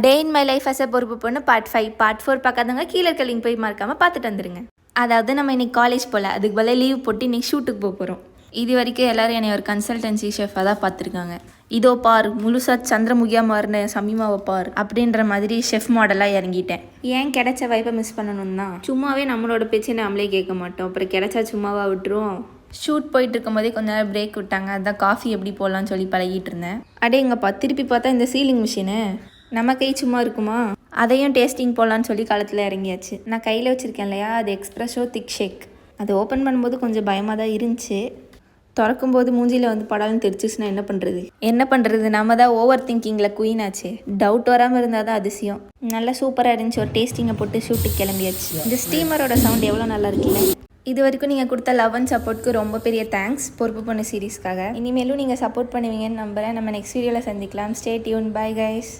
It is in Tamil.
Day in my life as a பொறுப்பு பொண்ணு பார்ட் 5 பார்ட் 4 பார்க்காதவங்க கீழே இருக்க லிங்க் போய் மறக்காமல் பார்த்துட்டு வந்துருங்க. அதாவது நம்ம இன்னைக்கு காலேஜ் போகல, அதுக்கு பதிலாக லீவ் போட்டு இன்னைக்கு ஷூட்டுக்கு போக போகிறோம். இது வரைக்கும் எல்லோரும் என்னை ஒரு கன்சல்டன்சி ஷெஃபாக தான் பார்த்துருக்காங்க. இதோ பார், முழுசாக சந்திரமுகியாக மாறின சமீமாவை பார் அப்படின்ற மாதிரி ஷெஃப் மாடலாக இறங்கிட்டேன். ஏன் கிடைச்ச வாய்ப்பை மிஸ் பண்ணணும்னா, சும்மாவே நம்மளோட பேச்சு நம்மளே கேட்க மாட்டோம், அப்புறம் கிடைச்சா சும்மாவா விட்டுருவோம். ஷூட் போயிட்டு இருக்கும்போதே கொஞ்ச நேரம் பிரேக் விட்டாங்க, அதான் காஃபி எப்படி போடலான்னு சொல்லி பழகிட்டு இருந்தேன். அடேங்கப்பா, திருப்பி பார்த்தா இந்த சீலிங் மிஷினு நம்ம கை சும்மா இருக்குமா, அதையும் டேஸ்டிங் போடலான்னு சொல்லி களத்தில் இறங்கியாச்சு. நான் கையில் வச்சுருக்கேன் இல்லையா, அது எக்ஸ்ப்ரெஷோ திக் ஷேக். அது ஓப்பன் பண்ணும்போது கொஞ்சம் பயமாக தான் இருந்துச்சு. திறக்கும்போது மூஞ்சியில் வந்து படாலும் தெரிச்சிச்சுன்னா என்ன பண்ணுறது, நம்ம தான் ஓவர் திங்கிங்கில் குயின் ஆச்சு. டவுட் வராமல் இருந்தால் தான் அதிசயம். நல்லா சூப்பராக இருந்துச்சு. ஒரு டேஸ்டிங்கை போட்டு ஷூட்டுக்கு கிளம்பியாச்சு. இந்த ஸ்டீமரோட சவுண்ட் எவ்வளோ நல்லா இருக்குல்ல. இது வரைக்கும் நீங்கள் கொடுத்த லவ் அண்ட் சப்போர்ட்க்கு ரொம்ப பெரிய தேங்க்ஸ். பொறுப்பு பண்ண சீரீஸ்க்காக இனிமேலும் நீங்கள் சப்போர்ட் பண்ணுவீங்கன்னு நம்புகிறேன். நம்ம நெக்ஸ்ட் வீடியோவில் சந்திக்கலாம். Stay tune. Bye guys.